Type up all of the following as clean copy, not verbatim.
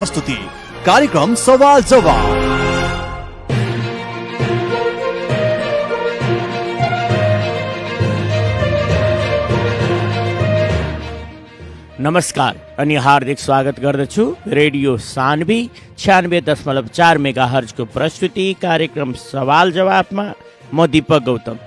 प्रस्तुति कार्यक्रम सवाल जवाब। नमस्कार अनि हार्दिक स्वागत गर्दछु रेडियो सान्वी 96.4 मेगाहर्जको प्रस्तुति कार्यक्रम सवाल जवाफमा म दीपक गौतम।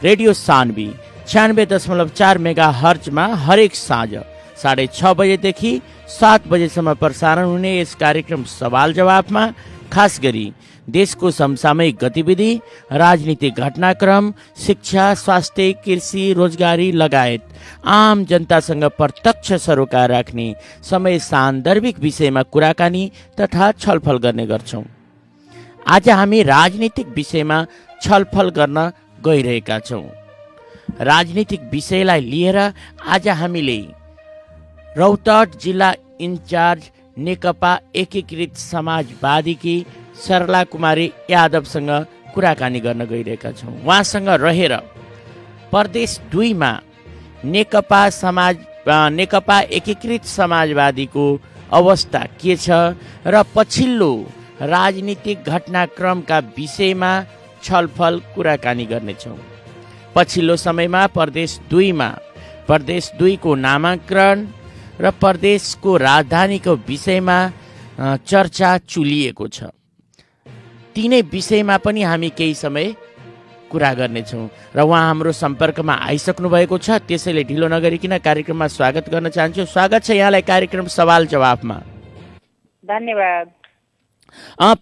रेडियो सान्वी 96.4 मेगाहर्जमा हरेक साँझ 6:30 बजेदेखि 7 बजेसम्म प्रसारण हुने यस कार्यक्रम सवाल जवाफमा खास गरी देशको समसामयिक गतिविधि, राजनीतिक घटनाक्रम, शिक्षा, स्वास्थ्य, कृषि, रोजगारी लगायत आम जनतासँग प्रत्यक्ष सरोकार राख्ने समय सान्दर्भिक विषयमा कुराकानी तथा छलफल गर्ने गर्छौं। आज हामी राजनीतिक विषयमा छलफल गर्न गइरहेका छौं। राजनीतिक विषयलाई लिएर आज हामीले रौतहट जिल्ला इन्चार्ज नेकपा एकीकृत समाजवादीकी सरला कुमारी यादवसँग कुराकानी गर्न गइरहेका छौँ। उहाँसँग रहेर प्रदेश 2 मा नेकपा एकीकृत समाजवादीको अवस्था के छ र पछिल्लो राजनीतिक घटनाक्रमका विषयमा छलफल कुराकानी गर्नेछौँ। पछिल्लो समयमा प्रदेश 2 मा प्रदेश 2 को नामाकरण र प्रदेशको राजधानीको विषयमा चर्चा चुलिएको छ। तीनै विषयमा पनि हामी केही समय कुरा गर्नेछौँ र उहाँ हाम्रो सम्पर्कमा आइसक्नु भएको छ। त्यसैले ढिलो नगरिकन कार्यक्रममा स्वागत गर्न चाहन्छु। स्वागत छ यहाँलाई कार्यक्रम सवाल जवाफमा। धन्यवाद।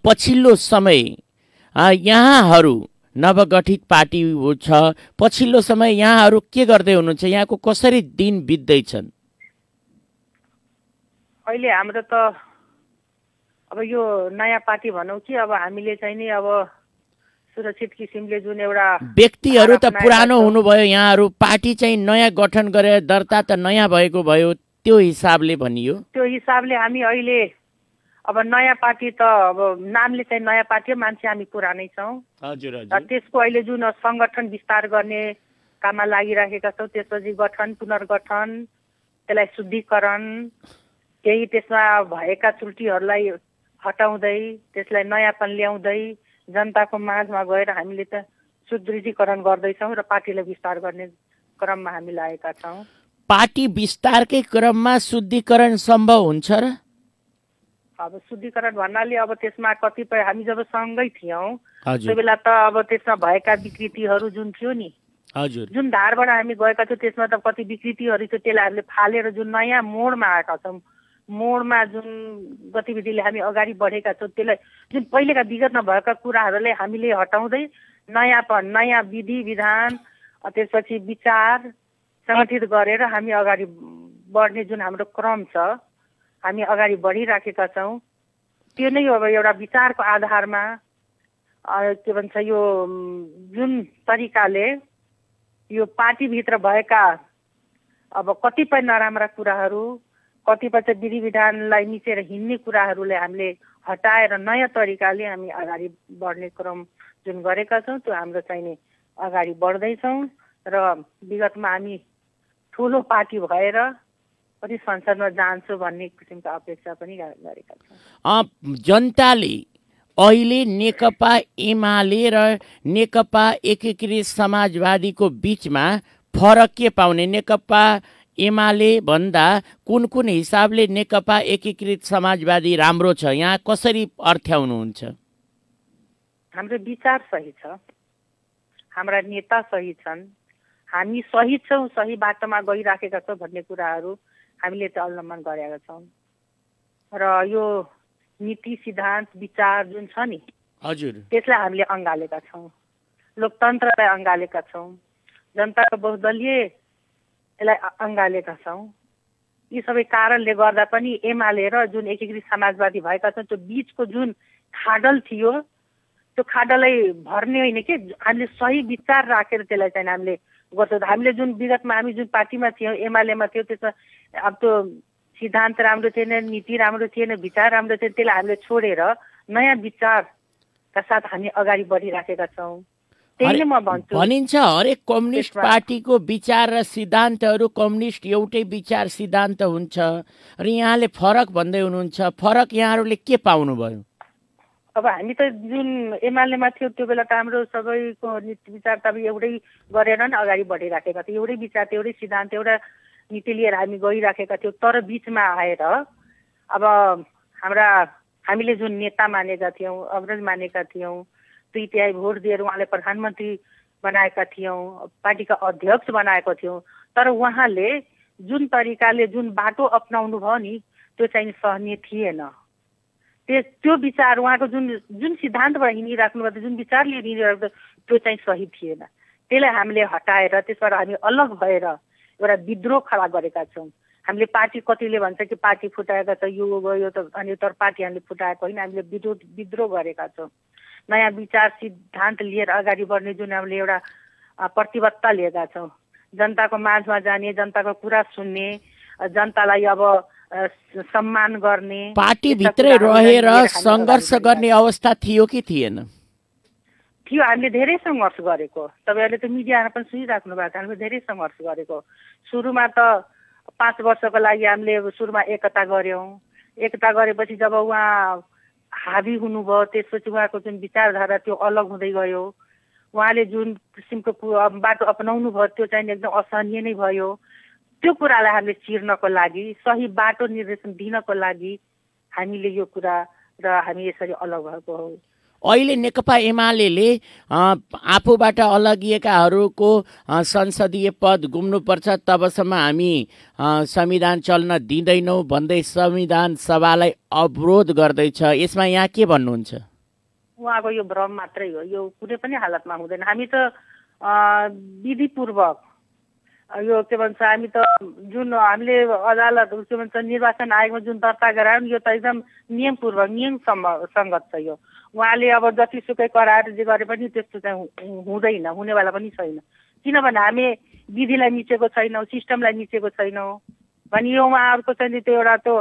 पछिल्लो समय यहाँहरू नवगठित पार्टी छ। पछिल्लो समय यहाँहरू के गर्दै हुनुहुन्छ? यहाँको कसरी दिन बित्दैछन्? अहिले हाम्रो त अब यो नयाँ पार्टी भनौँ कि अब हामीले चाहिँ नि अब सुरक्षित किसिमले जुन एउटा व्यक्तिहरू त पुरानो हुनुभयो, यहाँहरू पार्टी चाहिँ नयाँ गठन गरेर दर्ता त नयाँ भएको भयो, त्यो हिसाबले भनियो। त्यो हिसाबले हामी अहिले अब नयाँ पार्टी त अब नामले चाहिँ नयाँ पार्टी हो, मान्छे हामी पुरानै छौँ। हजुर र त्यसको अहिले जुन सङ्गठन विस्तार गर्ने काममा लागिराखेका छौँ, त्यसपछि गठन पुनर्गठन, त्यसलाई शुद्धिकरण, केही त्यसमा भएका त्रुटिहरूलाई हटाउँदै त्यसलाई नयाँपन ल्याउँदै जनताको माझमा गएर हामीले त सुदृढीकरण गर्दैछौँ र पार्टीलाई विस्तार गर्ने क्रममा हामी लागेका छौँ। पार्टी विस्तारकै क्रममा शुद्धिकरण सम्भव हुन्छ र? अब शुद्धिकरण भन्नाले अब त्यसमा कतिपय हामी जब सँगै थियौँ त्यो बेला त अब त्यसमा भएका विकृतिहरू जुन थियो नि, हजुर, जुन धारबाट हामी गएका थियौँ त्यसमा त कति विकृतिहरू थियो, त्यसलाई हामीले फालेर जुन नयाँ मोडमा आएका छौँ, मोडमा जुन गतिविधिले हामी अगाडि बढेका छौँ, त्यसलाई जुन पहिलेका विगतमा भएका कुराहरूलाई हामीले हटाउँदै नयाँपन, नयाँ विधि विधान, त्यसपछि विचार सङ्गठित गरेर हामी अगाडि बढ्ने जुन हाम्रो क्रम छ, हामी अगाडि बढिराखेका छौँ। त्यो नै अब एउटा विचारको आधारमा के भन्छ यो जुन तरिकाले यो पार्टीभित्र भएका अब कतिपय नराम्रा कुराहरू, कतिपय चाहिँ विधि विधानलाई मिचेर हिँड्ने कुराहरूलाई हामीले हटाएर नयाँ तरिकाले हामी अगाडि बढ्ने क्रम जुन गरेका छौँ त्यो हाम्रो चाहिँ नि अगाडि बढ्दैछौँ र विगतमा हामी ठुलो पार्टी भएर पनि संसदमा जान्छु भन्ने किसिमको अपेक्षा पनि गरेका छौँ। जनताले अहिले नेकपा एमाले र नेकपा एकीकृत समाजवादीको बिचमा फरक के पाउने? नेकपा एमाले भन्दा कुन कुन हिसाबले नेकपा एकीकृत समाजवादी राम्रो छ? यहाँ कसरी अर्थ्याउनुहुन्छ? हाम्रो विचार सही छ, हाम्रा नेता सही छन्, हामी सही छौँ, सही बाटोमा गइराखेका छौँ भन्ने कुराहरू हामीले चाहिँ अवलम्बन गरेका छौँ र यो नीति सिद्धान्त विचार जुन छ नि, हजुर, त्यसलाई हामीले अँगालेका छौँ, लोकतन्त्रलाई अँगालेका छौँ, जनताको बहुदलीय यसलाई अँगालेका छौँ। यी सबै कारणले गर्दा पनि एमाले र जुन एकीकृत समाजवादी भएका छन् त्यो बिचको जुन खाडल थियो त्यो खाडललाई भर्ने होइन कि हामीले सही विचार राखेर त्यसलाई चाहिँ हामीले गर्छौँ। हामीले जुन विगतमा हामी जुन पार्टीमा थियौँ, एमालेमा थियौँ, त्यसमा अब त्यो सिद्धान्त राम्रो थिएन, नीति राम्रो थिएन, विचार राम्रो थिएन, त्यसलाई हामीले छोडेर नयाँ विचारका साथ हामी अगाडि बढिराखेका छौँ। त्यही नै म भन्छु। भनिन्छ हरेक कम्युनिस्ट पार्टीको विचार र सिद्धान्तहरू कम्युनिस्ट एउटै विचार सिद्धान्त हुन्छ र यहाँले फरक भन्दै हुनुहुन्छ। फरक यहाँहरूले के पाउनुभयो? अब हामी त जुन एमालेमा थियो त्यो बेला त हाम्रो सबैको नीति विचार त अब एउटै गरेर नै अगाडि बढिराखेका थियौँ। एउटै विचार एउटै सिद्धान्त एउटा नीति लिएर हामी गइराखेका थियौँ। तर बिचमा आएर अब हामीले जुन नेता मानेका थियौँ, अग्रज मानेका थियौँ, 2/3 भोट दिएर उहाँले प्रधानमन्त्री बनाएका थियौँ, पार्टीका अध्यक्ष बनाएको थियौँ। तर उहाँले जुन तरिकाले जुन बाटो अपनाउनु भयो नि त्यो चाहिँ सहनीय थिएन। त्यो विचार उहाँको जुन सिद्धान्तबाट हिँडिराख्नु भएको जुन विचार लिएर हिँडिरहेको त्यो चाहिँ सही थिएन। त्यसलाई हामीले हटाएर त्यसबाट हामी अलग भएर एउटा विद्रोह खडा गरेका छौँ। हामीले पार्टी कतिले भन्छ कि पार्टी फुटाएका छ यो गयो त अनि तर पार्टी हामीले फुटाएको होइन, हामीले विद्रोह गरेका छौँ। नयाँ विचार सिद्धान्त लिएर अगाडि बढ्ने जुन हामीले एउटा प्रतिबद्धता लिएका छौँ। जनताको माझमा जाने, जनताको कुरा सुन्ने, जनतालाई अब सम्मान गर्ने, पार्टीभित्रै रहेर सङ्घर्ष गर्ने अवस्था थियो कि थिएन? थियो। हामीले धेरै सङ्घर्ष गरेको तपाईँहरूले त मिडियामा पनि सुनिराख्नु भएको छ। हामीले धेरै सङ्घर्ष गरेको। सुरुमा त 5 वर्षको लागि हामीले सुरुमा एकता गऱ्यौँ। एकता गरेपछि जब उहाँ हाबी हुनुभयो त्यसपछि उहाँको जुन विचारधारा त्यो अलग हुँदै गयो। उहाँले जुन किसिमको बाटो अपनाउनु भयो त्यो चाहिँ एकदम असहनीय नै भयो। त्यो कुरालाई हामीले चिर्नको लागि, सही बाटो निर्देशन दिनको लागि हामीले यो कुरा र हामी यसरी अलग भएको हो। अहिले नेकपा एमाले आफूबाट अलगिएकाहरूको संसदीय पद गुम्नुपर्छ, तबसम्म हामी संविधान चल्न दिँदैनौँ भन्दै संविधान सभालाई अवरोध गर्दैछ। यसमा यहाँ के भन्नुहुन्छ? उहाँको यो भ्रम मात्रै हो, यो कुनै पनि हालतमा हुँदैन। हामी त विधिपूर्वक यो के भन्छ हामी त जुन हामीले अदालत के भन्छ निर्वाचन आयोगमा जुन दर्ता गरायौँ यो त एकदम नियमपूर्वक नियम सङ्गत छ। यो उहाँले अब जतिसुकै कराएर जे गरे पनि त्यस्तो चाहिँ हुँदैन, हुनेवाला पनि छैन। किनभने हामी विधिलाई मिचेको छैनौँ, सिस्टमलाई मिचेको छैनौँ भने यो उहाँहरूको चाहिँ त्यो एउटा त्यो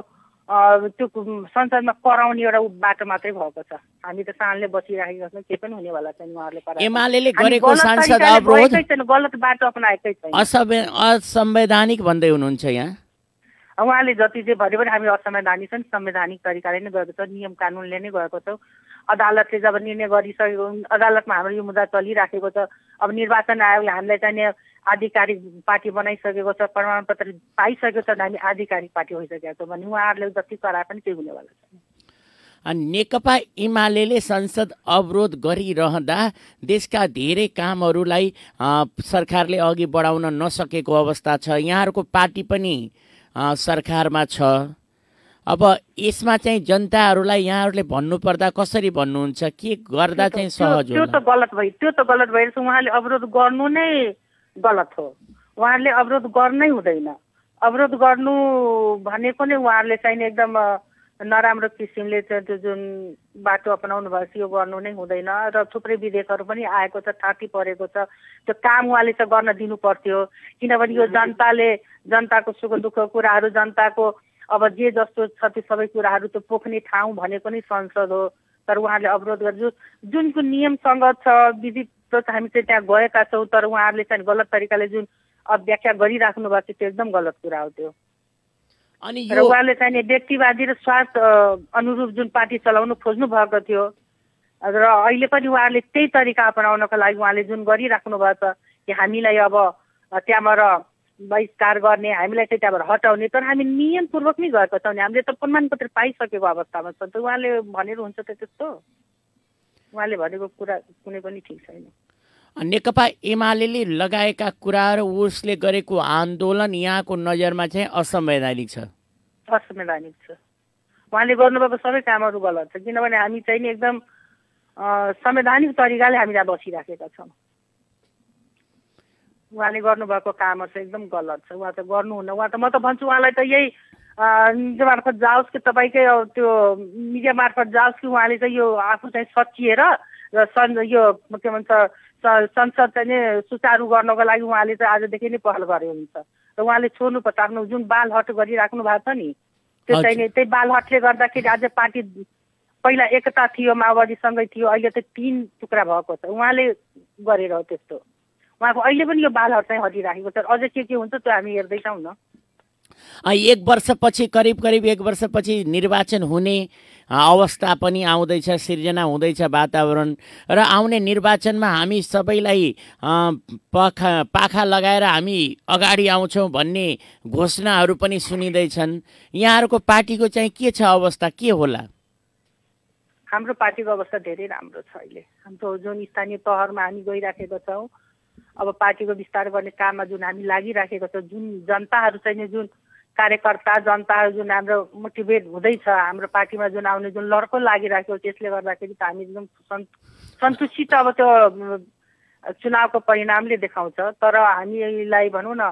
संसदमा कराउने एउटा बाटो मात्रै भएको छ। हामी त सानले बसिराखेका छौँ, केही पनि हुनेवाला छैन। उहाँहरूले एमालेले गरेको सांसद अवरोध गलत बाटो अपनाएकै छैन, असंवैधानिक भन्दै हुनुहुन्छ यहाँ। उहाँले जति चाहिँ भन्यो भने हामी असंवैधानिक छन्, संवैधानिक तरिकाले नै गएको छ, नियम कानुनले नै गएको छौँ। अदालतले जब निर्णय गरिसकेको, अदालतमा हाम्रो यो मुद्दा चलिराखेको छ। अब निर्वाचन आयोगले हामीलाई चाहिँ आधिकारिक पार्टी बनाइसकेको छ, प्रमाणपत्र पाइसकेको छ, हामी आधिकारिक पार्टी भइसकेका छौँ भने उहाँहरूले जति कराए पनि केही हुनेवाला छैन। नेकपा एमाले संसद अवरोध गरिरहँदा देशका धेरै कामहरूलाई सरकारले अघि बढाउन नसकेको अवस्था छ। यहाँहरूको पार्टी पनि सरकारमा छ। अब यसमा चाहिँ जनताहरूलाई यहाँहरूले भन्नुपर्दा कसरी भन्नुहुन्छ? के गर्दा चाहिँ सहज होला? त्यो त गलत भइरहेछ। उहाँले अवरोध गर्नु नै गलत हो। उहाँहरूले अवरोध गर्नै हुँदैन। अवरोध गर्नु भनेको नै उहाँहरूले चाहिँ एकदम नराम्रो किसिमले त्यो जुन बाटो अपनाउनु भएको छ यो गर्नु नै हुँदैन। र थुप्रै विधेयकहरू पनि आएको छ, थाँती परेको छ। त्यो काम उहाँले चाहिँ गर्न दिनु पर्थ्यो। किनभने यो जनताको सुख दुःखको कुराहरू, जनताको अब जे जस्तो छ त्यो सबै कुराहरू त्यो पोख्ने ठाउँ भनेको नै संसद हो। तर उहाँहरूले अवरोध गर्नु जुनको नियमसँग छ, विधि हामी चाहिँ त्यहाँ गएका छौँ। तर उहाँहरूले चाहिँ गलत तरिकाले जुन व्याख्या गरिराख्नु भएको छ त्यो एकदम गलत कुरा हो त्यो। अनि र उहाँले चाहिँ व्यक्तिवादी र स्वार्थ अनुरूप जुन पार्टी चलाउनु खोज्नु भएको थियो र अहिले पनि उहाँहरूले त्यही तरिका अपनाउनको लागि उहाँले जुन गरिराख्नु भएको छ कि हामीलाई अब त्यहाँबाट बहिष्कार गर्ने, हामीलाई चाहिँ त्यहाँबाट हटाउने। तर हामी नियमपूर्वक नै गएको छौँ नि, हामीले त प्रमाणपत्र पाइसकेको अवस्थामा छ। त उहाँले भनेर हुन्छ त त्यस्तो? उहाँले भनेको कुरा कुनै पनि ठिक छैन। नेकपा एमाले लगाएका कुराहरू, उसले गरेको आन्दोलन यहाँको नजरमा चाहिँ असंवैधानिक छ? असंवैधानिक छ। उहाँले गर्नुभएको सबै कामहरू गलत छ। किनभने हामी चाहिँ नि एकदम संवैधानिक तरिकाले हामी यहाँ बसिराखेका छौँ। उहाँले गर्नुभएको कामहरू चाहिँ एकदम गलत छ। उहाँ त गर्नुहुन्न। उहाँ त म त भन्छु उहाँलाई त यही मिडिया मार्फत जाओस् कि तपाईँकै त्यो मिडिया मार्फत जाओस् कि उहाँले चाहिँ यो आफू चाहिँ सचिएर र यो के भन्छ संसद चाहिँ सुचारू गर्नको लागि उहाँले चाहिँ आजदेखि नै पहल गरे हुन्छ। र उहाँले छोड्नुपर्छ। आफ्नो जुन बाल हट गरिराख्नु भएको छ नि त्यो चाहिँ त्यही बाल हटले गर्दाखेरि आज पार्टी पहिला एकता थियो, माओवादीसँगै थियो, अहिले त 3 टुक्रा भएको छ। उहाँले गरेर हो त्यस्तो। उहाँको अहिले पनि यो बालहरू चाहिँ हटिराखेको छ। अझ के हुन्छ त्यो हामी हेर्दैछौँ न। एक वर्षपछि करिब 1 वर्षपछि निर्वाचन हुने अवस्था पनि आउँदैछ, सिर्जना हुँदैछ वातावरण, र आउने निर्वाचनमा हामी सबैलाई पाखा लगाएर हामी अगाडि आउँछौँ भन्ने घोषणाहरू पनि सुनिँदैछन्। यहाँहरूको पार्टीको चाहिँ के छ अवस्था, के होला? हाम्रो पार्टीको अवस्था धेरै राम्रो छ। अहिले हाम्रो जुन स्थानीय तहमा हामी गइराखेका छौँ, अब पार्टीको विस्तार गर्ने काममा जुन हामी लागिराखेको छ, जुन जनताहरू चाहिँ जुन कार्यकर्ता जनताहरू जुन हाम्रो मोटिभेट हुँदैछ, हाम्रो पार्टीमा जुन आउने जुन लड्को लागिराख्यो, त्यसले गर्दाखेरि त हामी एकदम सन्तुष्टित अब त्यो चुनावको परिणामले देखाउँछ। तर हामीलाई भनौँ न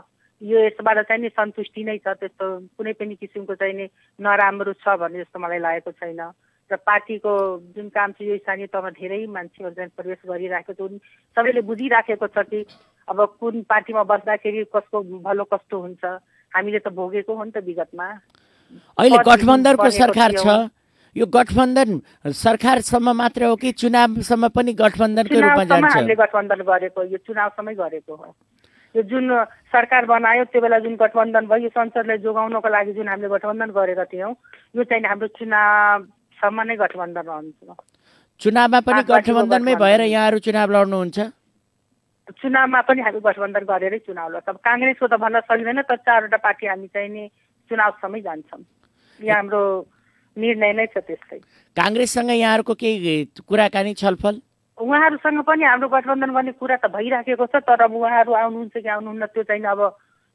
यो यसबाट चाहिँ नि सन्तुष्टि नै छ, त्यस्तो कुनै पनि किसिमको चाहिँ नि नराम्रो छ भन्ने जस्तो मलाई लागेको छैन। र पार्टीको जुन काम छ यो स्थानीय तहमा धेरै मान्छेहरू चाहिँ प्रवेश गरिराखेको छ, सबैले बुझिराखेको छ कि अब कुन पार्टीमा बस्दाखेरि कसको भलो कस्तो हुन्छ। हामीले त भोगेको हो नि त विगतमा। अहिले गठबन्धनको सरकार छ, यो गठबन्धन सरकारसम्म मात्र हो कि चुनावसम्म पनि गठबन्धनको रूपमा जान्छ? हामीले गठबन्धन गरेको, यो चुनावसम्मै गरेको हो। यो जुन सरकार बनायो त्यो बेला जुन गठबन्धन भयो, यो संसदलाई जोगाउनको लागि जुन हामीले गठबन्धन गरेका थियौँ, यो चाहिँ हाम्रो चुनावसम्म नै गठबन्धन रहन्छ। चुनावमा पनि गठबन्धनमै भएर यहाँहरू चुनाव लड्नुहुन्छ? चुनावमा पनि हामी गठबन्धन गरेरै चुनाव लड्छ। अब काङ्ग्रेसको त भन्न सकिँदैन, तर 4वटा पार्टी हामी चाहिँ नि चुनावसम्मै जान्छौँ। यो हाम्रो निर्णय नै छ त्यस्तै। काङ्ग्रेससँग यहाँहरूको केही कुराकानी छलफल? उहाँहरूसँग पनि हाम्रो गठबन्धन गर्ने कुरा त भइराखेको छ, तर अब उहाँहरू आउनुहुन्छ कि आउनुहुन्न त्यो चाहिँ अब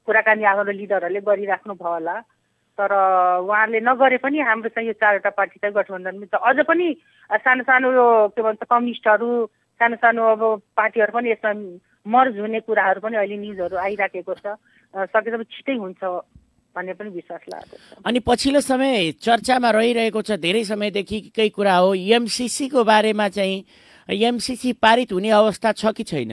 कुराकानी हाम्रो लिडरहरूले गरिराख्नु भयो होला। तर उहाँहरूले नगरे पनि हाम्रो चाहिँ यो 4वटा पार्टी चाहिँ गठबन्धनमै छ। अझ पनि सानो सानो यो के भन्छ कम्युनिस्टहरू, सानो सानो अब पार्टीहरू पनि यसमा मर्ज हुने कुराहरू पनि अहिले न्युजहरू आइराखेको छ। सकेसम्म छिटै हुन्छ भन्ने पनि विश्वास लागेको छ। अनि पछिल्लो समय चर्चामा रहिरहेको छ धेरै समयदेखि केही कुरा हो, एमसीसीको बारेमा चाहिँ एमसीसी पारित हुने अवस्था छ कि छैन?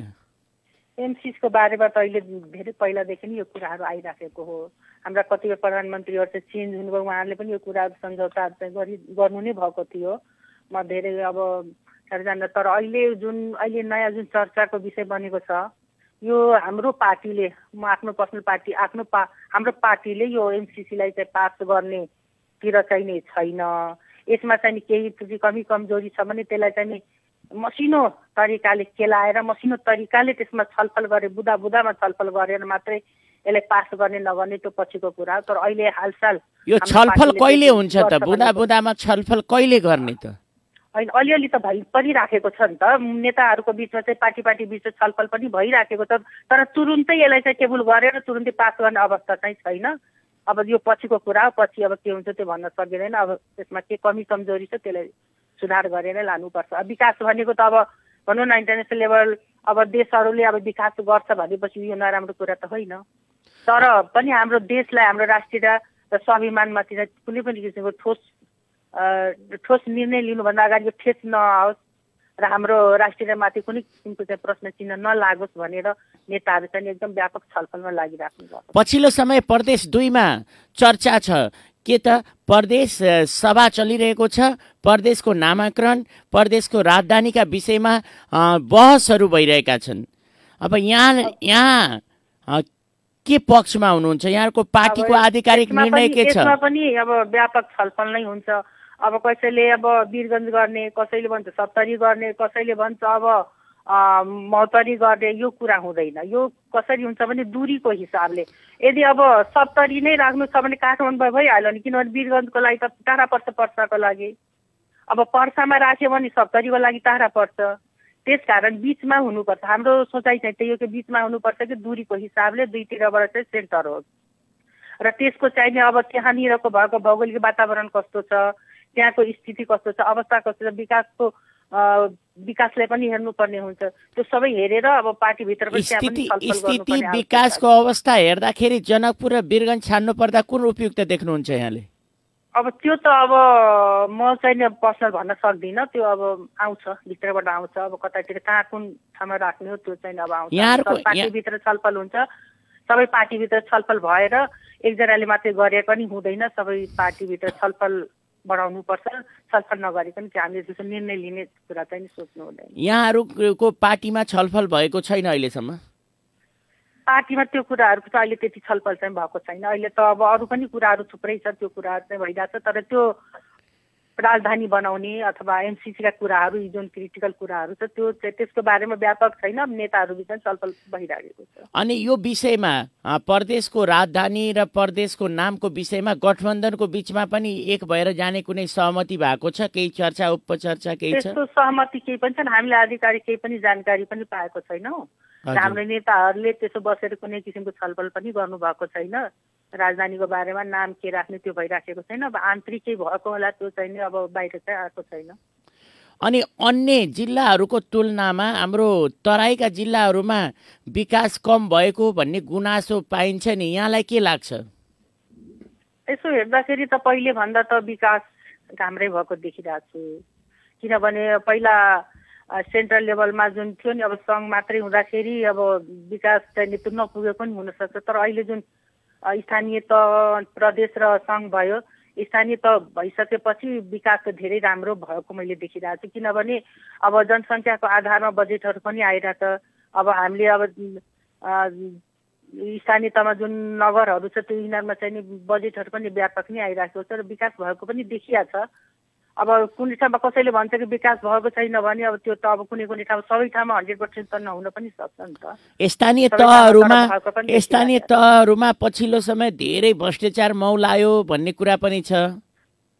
एमसीसीको बारेमा त अहिले धेरै पहिलादेखि नै यो कुराहरू आइराखेको हो। हाम्रा कतिपय प्रधानमन्त्रीहरू चाहिँ चेन्ज हुनुभयो, उहाँहरूले पनि यो कुराहरू सम्झौताहरू चाहिँ गर्नु नै भएको थियो। म धेरै अब जान्न, तर अहिले नयाँ जुन चर्चाको विषय बनेको छ, यो हाम्रो पार्टीले, म आफ्नो पर्सनल पार्टी हाम्रो पार्टीले यो एमसीसीलाई चाहिँ पास गर्नेतिर चाहिँ नि छैन। यसमा चाहिँ केही त्रुटि कमी कमजोरी छ भने त्यसलाई चाहिँ नि मसिनो तरिकाले केलाएर मसिनो तरिकाले त्यसमा छलफल गरे, बुदामा छलफल गरेर मात्रै यसलाई पास गर्ने नगर्ने त्यो पछिको कुरा हो। तर अहिले हालसाल यो छलफल कहिले हुन्छ त? बुदामा छलफल कहिले गर्ने त? अलिअलि त भइ परिराखेको छ नि त, नेताहरूको बिचमा चाहिँ पार्टी बिचमा छलफल पनि भइराखेको छ। तर तुरुन्तै यसलाई चाहिँ टेबल गरेर तुरुन्तै पास गर्ने अवस्था चाहिँ छैन। अब यो पछिको कुरा हो, पछि अब के हुन्छ त्यो भन्न सकिँदैन। अब त्यसमा के कमी कमजोरी छ त्यसलाई सुधार गरेर लानुपर्छ। अब विकास भनेको त अब भनौँ न इन्टरनेसनल लेभल, अब देशहरूले अब विकास गर्छ भनेपछि यो नराम्रो कुरा त होइन। तर पनि हाम्रो देशलाई, हाम्रो राष्ट्रिय र स्वाभिमानमाथि चाहिँ कुनै पनि किसिमको ठोस निर्णय लिनुभन्दा अगाडि यो ठेस नआओस् र हाम्रो राष्ट्रियमाथि कुनै किसिमको चाहिँ प्रश्न चिन्ह नलागोस् भनेर नेताहरू चाहिँ एकदम व्यापक छलफलमा लागिराख्नु भयो। पछिल्लो समय प्रदेश 2 मा चर्चा छ के त प्रदेश सभा चलिरहेको छ, प्रदेशको नामाकरण, प्रदेशको राजधानीका विषयमा बहसहरू भइरहेका छन्। अब यहाँ के पक्षमा हुनुहुन्छ? यहाँको पार्टीको आधिकारिक निर्णय के छ? यसमा पनि अब व्यापक छलफल नै हुन्छ। अब कसैले अब वीरगञ्ज गर्ने, कसैले भन्छ सप्तरी गर्ने, कसैले भन्छ अब मौतरी गर्ने। यो कुरा हुँदैन। यो कसरी हुन्छ भने दूरीको हिसाबले, यदि अब सप्तरी नै राख्नु छ भने काठमाडौँ भइहाल्यो नि, किनभने वीरगञ्जको लागि त टाढा पर्छ, पर्साको लागि। अब पर्सामा राख्यो भने सप्तरीको लागि टाढा पर्छ। त्यसकारण बिचमा हुनुपर्छ। हाम्रो सोचाइ चाहिँ त्यही हो कि बिचमा हुनुपर्छ कि दूरीको हिसाबले दुईतिरबाट चाहिँ सेन्टर होस्। र त्यसको चाहिँ अब त्यहाँनिरको भएको भौगोलिक वातावरण कस्तो छ, त्यहाँको स्थिति कस्तो छ, अवस्था कस्तो छ, विकासलाई पनि हेर्नुपर्ने हुन्छ। त्यो सबै हेरेर अब पार्टीभित्र पनि स्थिति विकासको अवस्था हेर्दाखेरि जनकपुर र वीरगञ्ज छान्नु पर्दा कुन उपयुक्त देख्नुहुन्छ यहाँले? अब त्यो त अब म चाहिँ पर्सनल भन्न सक्दिनँ। त्यो अब आउँछ, भित्रबाट आउँछ। अब कतातिर कहाँ कुन ठाउँमा राख्ने हो त्यो चाहिँ अब आउँछ। पार्टीभित्र छलफल हुन्छ। सबै पार्टीभित्र छलफल भएर एकजनाले मात्रै गरे पनि हुँदैन। सबै पार्टीभित्र छलफल बढाउनुपर्छ, छलफल नगरिकन चाहिँ हामीले त्यसो निर्णय लिने कुरा चाहिँ सोच्नु हुँदैन। यहाँहरूको पार्टीमा छलफल भएको छैन अहिलेसम्म? पार्टीमा त्यो कुराहरूको चाहिँ अहिले त्यति छलफल चाहिँ भएको छैन। अहिले त अब अरू पनि कुराहरू थुप्रै छ, त्यो कुराहरू चाहिँ भइरहेछ। तर त्यो राजधानी बनाउने अथवा एमसिसीका कुराहरू, जुन क्रिटिकल कुराहरू छ, त्यो त्यसको बारेमा व्यापक छैन। नेताहरू बिच छलफल भइरहेको छ। अनि यो विषयमा प्रदेशको राजधानी र प्रदेशको नामको विषयमा गठबन्धनको बिचमा पनि एक भएर जाने कुनै सहमति भएको छ? केही चर्चा उपचर्चा केही छ? त्यस्तो सहमति केही पनि छैन। हामीले आधिकारिक केही पनि जानकारी पनि पाएको छैनौँ। हाम्रो नेताहरूले त्यसो बसेर कुनै किसिमको छलफल पनि गर्नुभएको छैन। राजधानीको बारेमा नाम के राख्ने त्यो भइराखेको छैन। अब आन्तरिकै भएको होला, त्यो चाहिँ नि अब बाहिर चाहिँ आएको छैन। अनि अन्य जिल्लाहरूको तुलनामा हाम्रो तराईका जिल्लाहरूमा विकास कम भएको भन्ने गुनासो पाइन्छ नि, यहाँलाई के लाग्छ? यसो हेर्दाखेरि त पहिले भन्दा त विकास राम्रै भएको देखिरहेको छु। किनभने पहिला सेन्ट्रल लेभलमा जुन थियो नि, अब सङ्घ मात्रै हुँदाखेरि अब विकास चाहिँ त्यो नपुगेको पनि हुनसक्छ। तर अहिले जुन स्थानीय तह, प्रदेश र सङ्घ भयो, स्थानीय तह भइसकेपछि विकास त धेरै राम्रो भएको मैले देखिरहेको छु। किनभने अब जनसङ्ख्याको आधारमा बजेटहरू पनि आइरहेछ। अब हामीले अब स्थानीय तहमा जुन नगरहरू छ त्यो यिनीहरूमा चाहिँ नि बजेटहरू पनि व्यापक नै आइरहेको छ र विकास भएको पनि देखिया छ। अब कुनै ठाउँमा कसैले भन्छ कि विकास भएको छैन भने अब त्यो त अब कुनै कुनै ठाउँ सबै ठाउँमा 100% त नहुन पनि सक्छ नि त। स्थानीय तहहरूमा पछिल्लो समय धेरै भ्रष्टाचार मौलायो भन्ने कुरा पनि छ।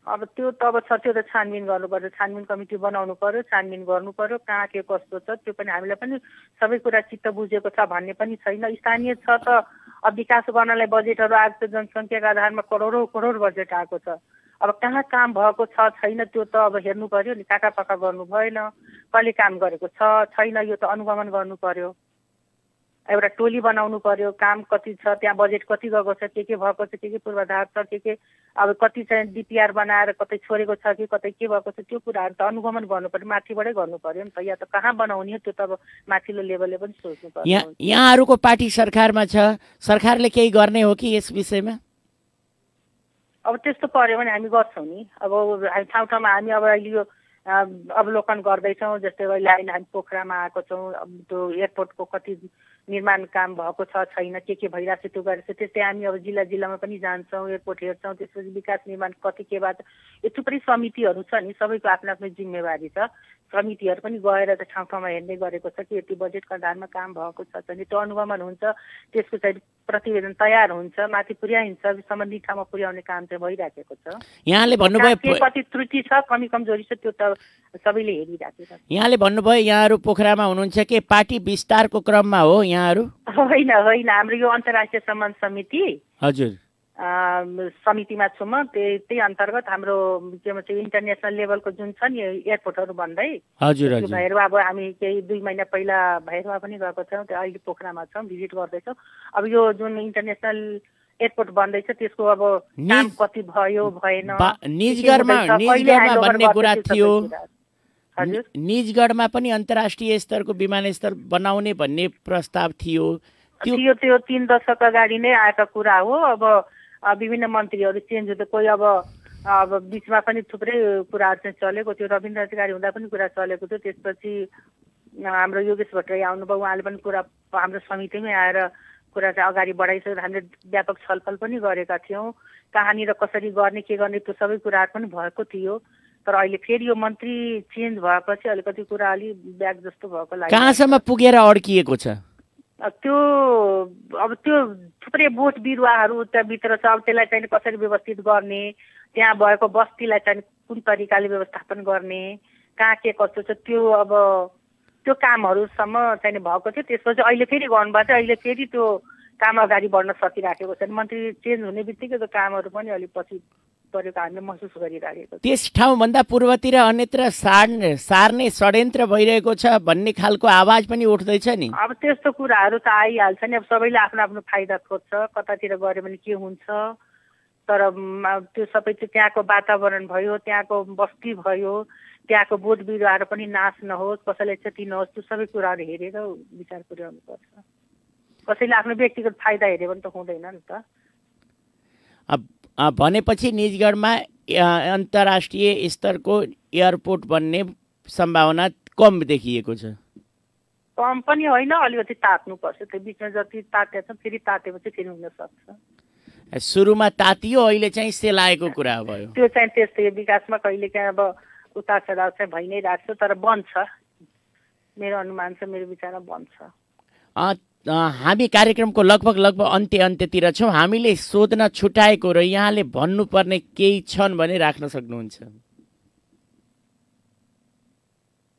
अब त्यो त अब छ, त्यो त छानबिन गर्नुपर्छ। छानबिन कमिटी बनाउनु पर्यो, छानबिन गर्नु पर्यो, कहाँ के कस्तो छ त्यो पनि हामीलाई पनि सबै कुरा चित्त बुझेको छ भन्ने पनि छैन। स्थानीय छ त अब विकास गर्नलाई बजेटहरू आएको छ, जनसङ्ख्याको आधारमा करोडौँ करोड बजेट आएको छ। अब कहाँ काम भएको छ छैन त्यो त अब हेर्नु पर्यो नि। काका पक्का गर्नु भएन, कहिले काम गरेको छ छैन यो त अनुगमन गर्नु पर्यो। एउटा टोली बनाउनु पर्यो, काम कति छ, त्यहाँ बजेट कति गएको छ, के भएको छ, के पूर्वाधार छ, के अब कति चाहिँ डिपिआर बनाएर कतै छोडेको छ कि कतै के भएको छ, त्यो कुराहरू त अनुगमन गर्नु पर्यो, माथिबाटै गर्नु पर्यो नि त। या त कहाँ बनाउने हो त्यो त अब माथिल्लो लेभलले पनि सोच्नु पर्यो। यहाँहरूको पार्टी सरकारमा छ, सरकारले केही गर्ने हो कि यस विषयमा? अब त्यस्तो पर्यो भने हामी गर्छौँ नि। अब ठाउँ ठाउँमा हामी अब अहिले यो अवलोकन गर्दैछौँ। जस्तै अहिले हामी पोखरामा आएको छौँ, त्यो एयरपोर्टको कति निर्माण काम भएको छ छैन, के भइरहेको छ त्यो गरेर। त्यस्तै हामी अब जिल्ला जिल्लामा पनि जान्छौँ, एयरपोर्ट हेर्छौँ, त्यसपछि विकास निर्माण कति के बात। यो थुप्रै समितिहरू छ नि, सबैको आफ्नो आफ्नो जिम्मेवारी छ। समितिहरू पनि गएर चाहिँ ठाउँ ठाउँमा हेर्ने गरेको छ कि यति बजेटको आधारमा काम भएको छ भने त्यो अनुगमन हुन्छ। त्यसको चाहिँ प्रतिवेदन तयार हुन्छ, माथि पुर्याइन्छ, सम्बन्धित ठाउँमा पुर्याउने काम चाहिँ भइराखेको छ। यहाँले भन्नुभयो कति त्रुटि छ, कमी कमजोरी छ, त्यो त सबैले हेरिराखेको छ। यहाँले भन्नुभयो यहाँहरू पोखरामा हुनुहुन्छ कि पार्टी विस्तारको क्रममा हो यहाँहरू? होइन होइन, हाम्रो यो अन्तर्राष्ट्रिय सम्बन्ध समिति हजुर समितिमा छु म। त्यही अन्तर्गत हाम्रो के भन्छ इन्टरनेसनल लेभलको जुन छ नि एयरपोर्टहरू भन्दै हजुर भैरवा, अब हामी केही 2 महिना पहिला भैरवा पनि गएको छौँ, त्यो अहिले पोखरामा छौँ, भिजिट गर्दैछौँ। अब यो जुन इन्टरनेसनल एयरपोर्ट बन्दैछ त्यसको अब काम कति भयो भएन, निजगढमा भन्ने कुरा थियो। निजगढमा पनि अन्तर्राष्ट्रिय स्तरको विमानस्थल बनाउने भन्ने प्रस्ताव थियो। त्यो 3 दशक अगाडि नै आएका कुरा हो। अब विभिन्न मन्त्रीहरू चेन्ज हुँदै कोही अब बिचमा पनि थुप्रै कुराहरू चाहिँ चलेको थियो। रविन्द्र अधिकारी हुँदा पनि कुरा चलेको थियो। त्यसपछि हाम्रो योगेश भट्टराई आउनुभयो, उहाँले पनि कुरा हाम्रो समितिमै आएर कुरा चाहिँ अगाडि बढाइसकेर हामीले व्यापक छलफल पनि गरेका थियौँ। कहाँनिर कसरी गर्ने के गर्ने त्यो सबै कुराहरू पनि भएको थियो। तर अहिले फेरि यो मन्त्री चेन्ज भएपछि अलिकति कुरा अलि ब्याक जस्तो भएको लाग्यो। कहाँसम्म पुगेर अड्किएको छ त्यो? अब त्यो थुप्रै बोट बिरुवाहरू त्यहाँभित्र छ। अब त्यसलाई चाहिँ कसरी व्यवस्थित गर्ने, त्यहाँ भएको बस्तीलाई चाहिँ कुन तरिकाले व्यवस्थापन गर्ने, कहाँ के कस्तो छ त्यो अब त्यो कामहरूसम्म चाहिँ भएको थियो। त्यसपछि अहिले फेरि गर्नुभएको छ। अहिले फेरि त्यो काम अगाडि बढ्न सकिराखेको छैन। मन्त्री चेन्ज हुने बित्तिकै त्यो कामहरू पनि अलिक पछि परेको हामीले महसुस गरिराखेको छ। त्यस ठाउँभन्दा पूर्वतिर अन्यत्र सार्ने षड्यन्त्र भइरहेको छ भन्ने खालको आवाज पनि उठ्दैछ नि। अब त्यस्तो कुराहरू त आइहाल्छ नि। अब सबैले आफ्नो आफ्नो फाइदा खोज्छ, कतातिर गऱ्यो भने के हुन्छ। तर त्यो सबै चाहिँ त्यहाँको वातावरण भयो, त्यहाँको बस्ती भयो, त्यहाँको बोट बिरुवाहरू पनि नाश नहोस्, कसैलाई क्षति नहोस्, त्यो सबै कुराहरू हेरेर विचार पुर्याउनु पर्छ। कसैले आफ्नो व्यक्तिगत फाइदा हेऱ्यो भने त हुँदैन नि त। भनेपछि निजगढमा अन्तर्राष्ट्रिय स्तरको एयरपोर्ट बन्ने सम्भावना कम देखिएको छ। कम पनि होइन, अलिकति तात्नुपर्छ। त्यो बिचमा जति तातेछ फेरि तातेपछि फेरि हुन सक्छ। सुरुमा तातियो, अहिले चाहिँ सेलाएको कुरा भयो। त्यो चाहिँ त्यस्तै विकासमा कहिलेकाहीँ अब उतार चढाव चाहिँ भइ नै रहेको छ, तर बन्छ। मेरो अनुमान छ, मेरो विचारमा बन्छ। हामी कार्यक्रमको लगभग अन्त्यतिर छौँ। हामीले सोध्न छुटाएको र यहाँले भन्नुपर्ने केही छन् भने राख्न सक्नुहुन्छ।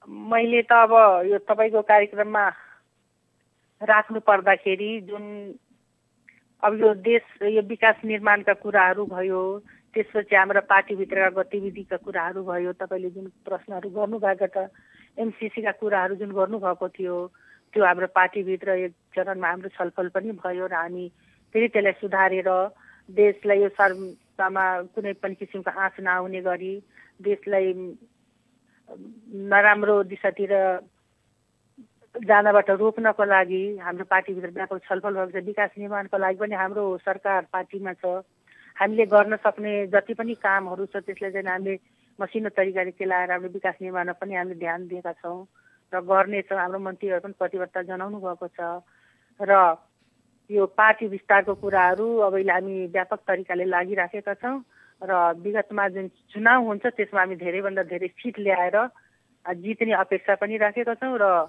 मैले त अब यो तपाईँको कार्यक्रममा राख्नु पर्दाखेरि जुन अब यो देश यो विकास निर्माणका कुराहरू भयो, त्यसपछि हाम्रो पार्टीभित्रका गतिविधिका कुराहरू भयो, तपाईँले जुन प्रश्नहरू गर्नुभएको त एमसिसीका कुराहरू जुन गर्नुभएको थियो, त्यो हाम्रो पार्टीभित्र एक चरणमा हाम्रो छलफल पनि भयो र हामी फेरि त्यसलाई सुधारेर देशलाई यो सर्वमा कुनै पनि किसिमको आँच नआउने गरी देशलाई नराम्रो दिशातिर जानबाट रोक्नको लागि हाम्रो पार्टीभित्र व्यापक छलफल भएको छ। विकास निर्माणको लागि पनि हाम्रो सरकार पार्टीमा छ। हामीले गर्न सक्ने जति पनि कामहरू छ त्यसलाई चाहिँ हामीले मसिनो तरिकाले केलाएर हाम्रो विकास निर्माणमा पनि हामीले ध्यान दिएका छौँ र गर्नेछौँ। हाम्रो मन्त्रीहरू पनि प्रतिबद्धता जनाउनु भएको छ र यो पार्टी विस्तारको कुराहरू अब हामी व्यापक तरिकाले लागिराखेका छौँ र विगतमा जुन चुनाव हुन्छ त्यसमा हामी धेरैभन्दा धेरै सिट ल्याएर जित्ने अपेक्षा पनि राखेका छौँ र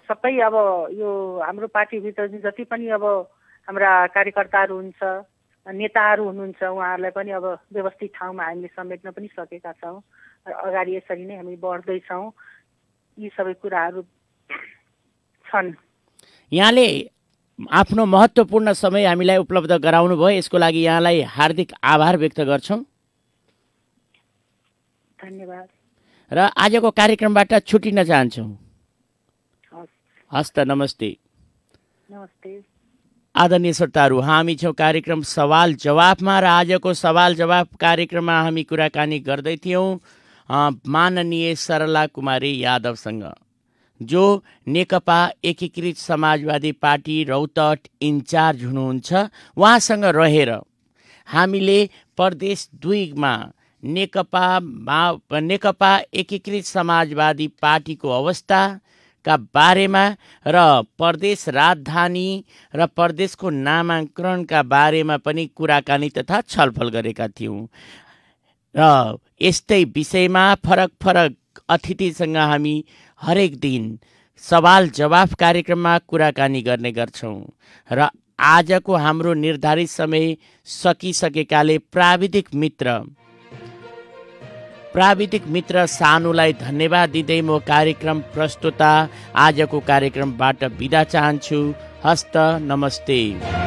सबै अब यो हाम्रो पार्टीभित्र जति पनि अब हाम्रा कार्यकर्ताहरू हुन्छ, नेताहरू हुनुहुन्छ, उहाँहरूलाई पनि अब व्यवस्थित ठाउँमा हामीले समेट्न पनि सकेका छौँ र अगाडि यसरी नै हामी बढ्दैछौँ। यी सबै कुराहरू छन्। यहाँले आफ्नो महत्त्वपूर्ण समय हामीलाई उपलब्ध गराउनु भयो, यसको लागि यहाँलाई हार्दिक आभार व्यक्त गर्छौँ। धन्यवाद। र आजको कार्यक्रमबाट छुटिन चाहन्छौँ। हस् त, नमस्ते। नमस्ते। आदरणीय श्रोताहरू, हामी छौँ कार्यक्रम सवाल जवाफमा र आजको सवाल जवाफ कार्यक्रममा हामी कुराकानी गर्दै थियौँ माननीय सरला कुमारी यादवसँग, जो नेकपा एकीकृत समाजवादी पार्टी रौतहट इन्चार्ज हुनुहुन्छ। उहाँसँग रहेर हामीले प्रदेश 2मा नेकपा एकीकृत समाजवादी पार्टीको अवस्थाका बारेमा र प्रदेश राजधानी र प्रदेशको नामाङ्करणका बारेमा पनि कुराकानी तथा छलफल गरेका थियौँ र यस्तै विषयमा फरक अतिथिसँग हामी हरेक दिन सवाल जवाफ कार्यक्रममा कुराकानी गर्ने गर्छौँ र आजको हाम्रो निर्धारित समय सकिसकेकाले प्राविधिक मित्र सानुलाई धन्यवाद दिँदै म कार्यक्रम प्रस्तुता आजको कार्यक्रमबाट बिदा चाहन्छु। हस्त, नमस्ते।